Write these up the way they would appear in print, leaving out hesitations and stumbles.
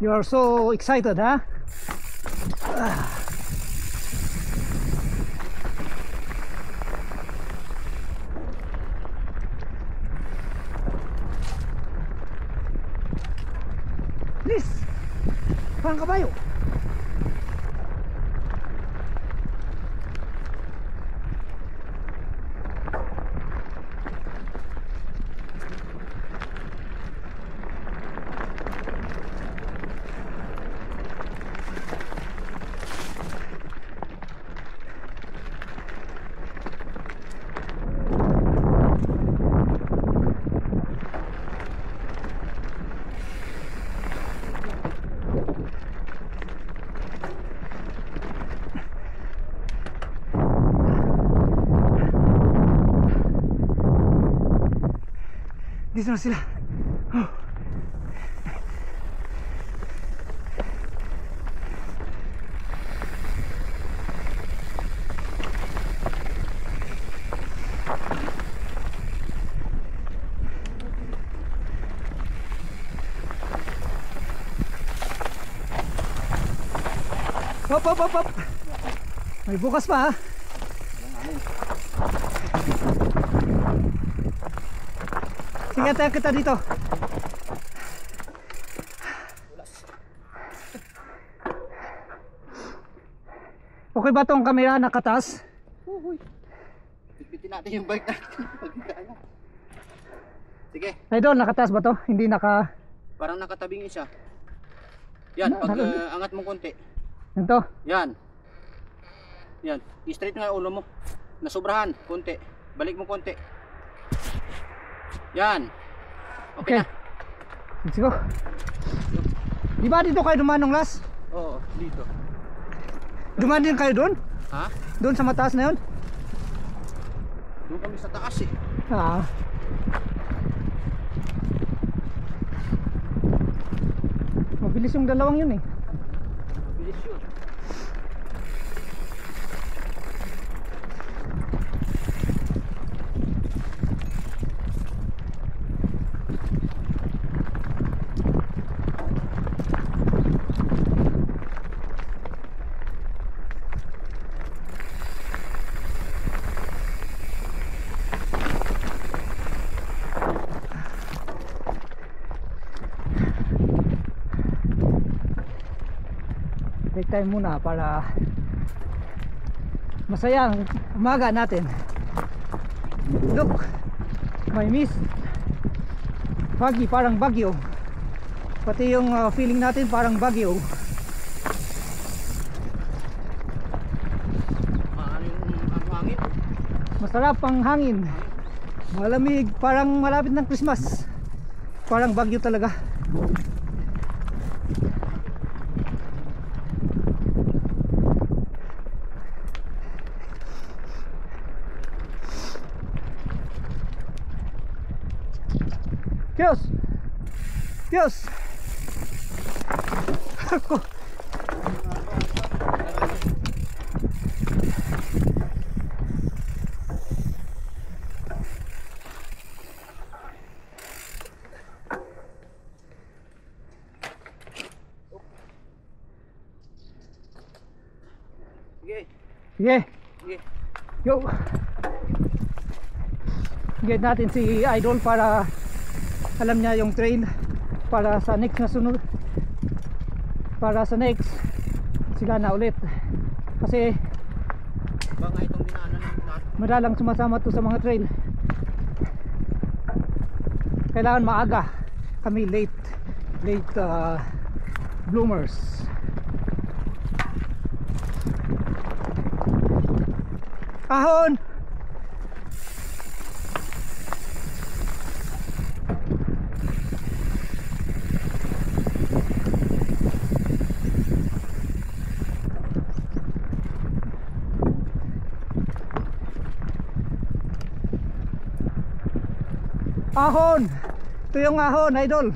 You are so excited, huh? Please, parang kabayo. Dito na sila. Oh. Hop, hop, hop, hop. May bukas pa, ha? Sige, tayo kita dito. Okay ba tong camera nakatas? Uy. Pipitin natin yung bike natin. Sige. Idol, nakatas ba to? Hindi naka... Parang nakatabing isa. Yan, pag angat mo konti. Ito? Yan. Yan. I-straight nga ulo mo. Nasubrahan, konti. Balik mo konti. Yan. Okay na. Let's go. Di ba dito kayo dumaan nung last? Oo, dito. Dumaan din kayo doon? Ha? Doon sa mataas na yun? Doon kami sa taas eh. Ah. Mabilis yung dalawang yun eh. Mabilis yun. Take time muna para masaya ang umaga natin. Look, may mist. Foggy, parang bagyo. Pati yung feeling natin parang bagyo. Ano yung hangin? Masarap ang hangin. Malamig, parang malapit ng Christmas. Parang bagyo talaga. Diyos! Diyos! Ako! Sige. Sige! Sige. Yo! Get natin si Idol para alam niya yung trail para sa next na sunod, para sa next sila na ulit kasi Baka itong dinaanan natin. madalang sumasama to sa mga trail. Kailangan maaga kami, late bloomers. Ahon! Ahon! Ito yung ahon, Idol.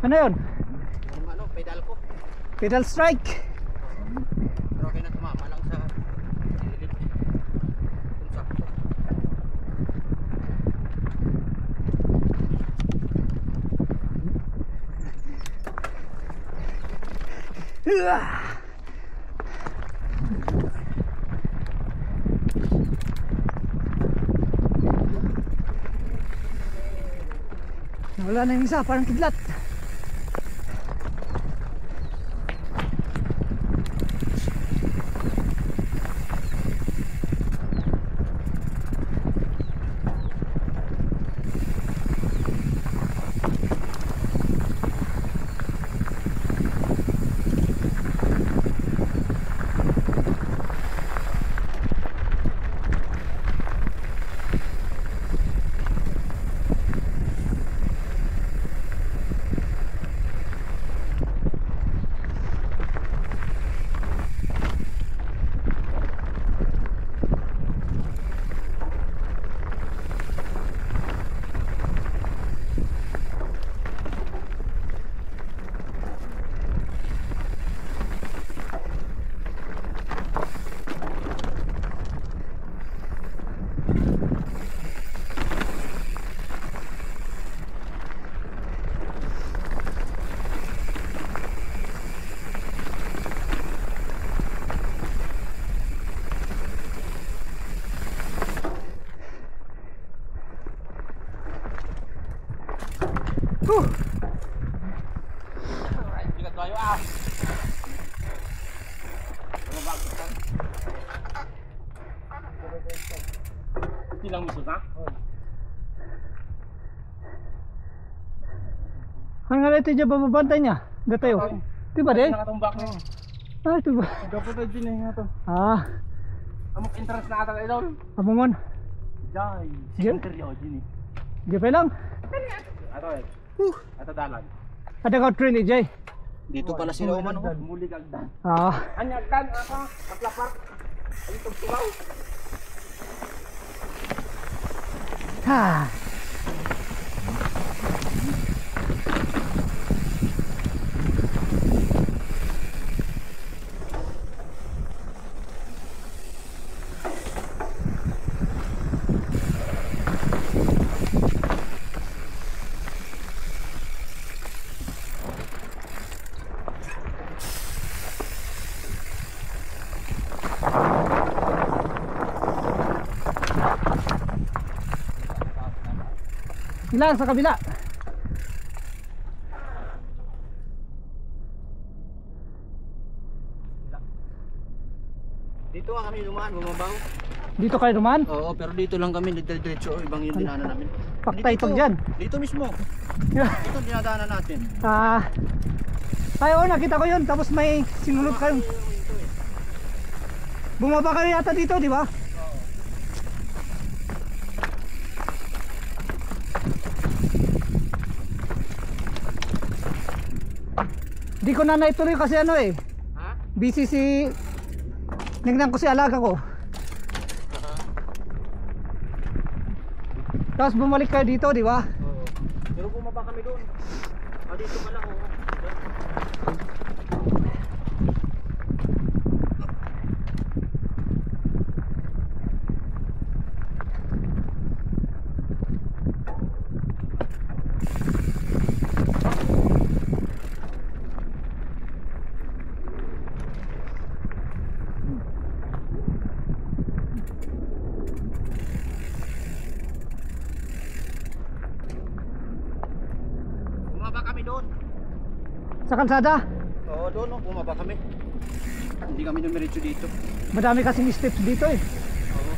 Ano yun? Yung ano, pedal ko. Pedal strike. Pero okay na, tumama lang sa lilit. Kung sakto. Wala na yung isa, parang kidlat. Bigat tayo ah. Ilang miso na? Ang nga ito dyan bababantay niya. Datayo. Ito ba din? Nakatumbak na. Ah, ito ba? Dapat tayo din na ito. Ah, Amok entrance na ata ito. amumon. Jai. Diyan? Interior din eh. Di pa lang. Ato eh. Ato dalan. Ada ka trail eh, Jay. Dito pala sila umano. Muli gagdan. Ah, Anyagdan ako. Matlapar. Ay tugtugaw. ha. Ilan sa kabila? Dito nga kami dumaan, bumabaw. Dito kayo naman? Oo, pero dito lang kami, diretso, ibang yung dinaanan namin. Paktay Dito, pag dyan. Dito mismo. Dito dinadaanan natin. Ah, ay oo, nakita ko yun. Tapos may sinulog kayo. Bumaba kayo yata dito, di ba? Di ko na naituloy kasi ano eh. Ha? Busy si... Ningnan ko si alaga ko. Tapos bumalik kayo dito, di ba? Oo. Pero bumaba kami doon. Ah, dito pala, oo. Bumaba kami doon. Sa kalsada. Oo, doon, no? Bumaba kami. Hindi kami dumiretso dito. Madami kasing steps dito eh. Oo.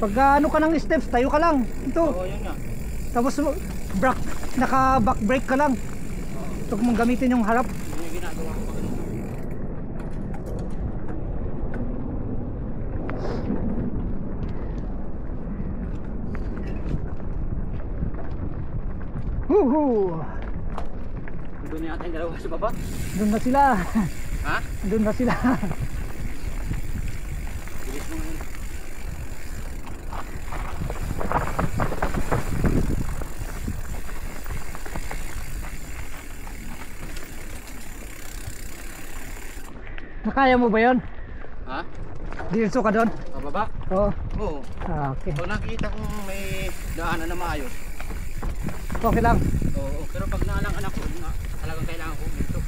Pag ano ka ng steps, tayo ka lang. Ito. Oo, yun nga. Tapos naka-back brake ka lang. Huwag mong gamitin yung harap. Yun yung ginagawa ko pag ano. Huhu! Doon yata yung dalawa sa baba. Doon na sila. Ha? Doon na sila. Bilis mo ngayon. Nakaya mo ba yun? Ha? Diretso ka doon? Pababa? Oo. Oo. Ah, okay. So nakita kong may daanan na maayos. Okay lang. Oo, pero pag naalangan ako, talagang kailangan ko dito.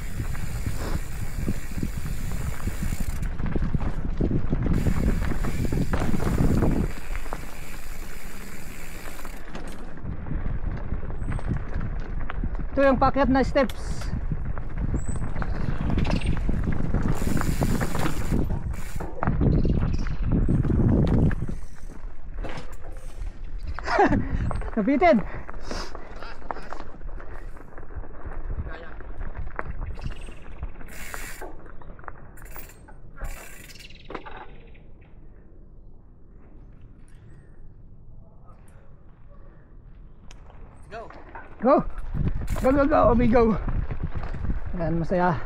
Ito yung paakyat na steps. Nabitin. Kaya. Go. Go! Go, go, go, we go! Yan, masaya.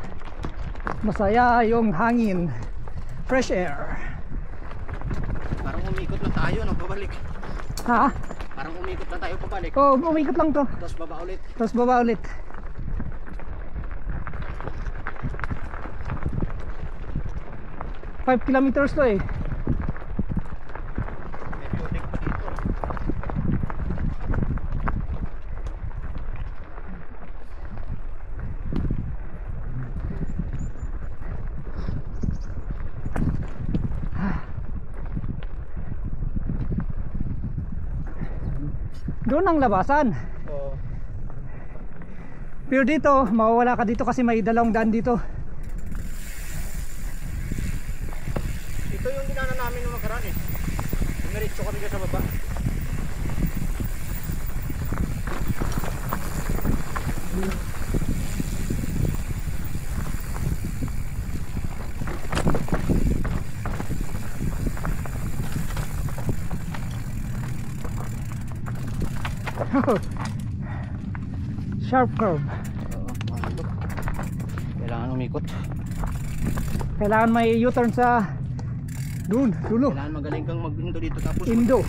Masaya yung hangin. Fresh air. Parang umikot na tayo, no? Pabalik. Ha? Parang umikot na tayo pabalik. Oh, umikot lang to. Tapos baba ulit. Tapos baba ulit. Five kilometers to eh. Medyo ulit pa dito. Doon ang labasan. Oo. Pero dito, mawawala ka dito kasi may dalawang daan dito. Ito yung dinaanan namin nung nakaraan eh. Dumiretso kami dyan sa baba. Sharp curve. Oo, umikot. Kailangan umikot. Kailangan may U-turn sa doon, dulo. Kailangan magaling kang magbindo dito tapos Indo.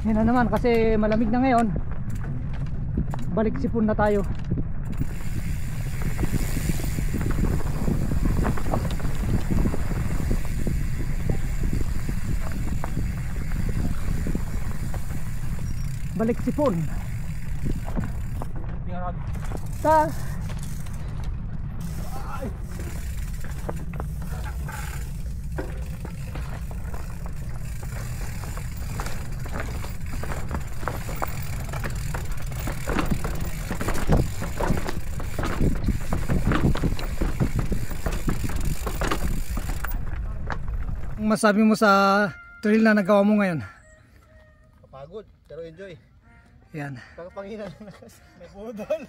Yan na naman kasi malamig na ngayon. Balik sipon na tayo. Balik sipon. Ta. Ang masabi mo sa trail na nagawa mo ngayon? kapagod, pero enjoy. Yan. Kakapanginan na may budol.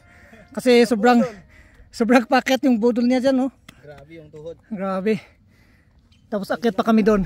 Kasi sobrang paket yung budol niya dyan, no? Grabe yung tuhod. Grabe. Tapos akyat pa kami doon.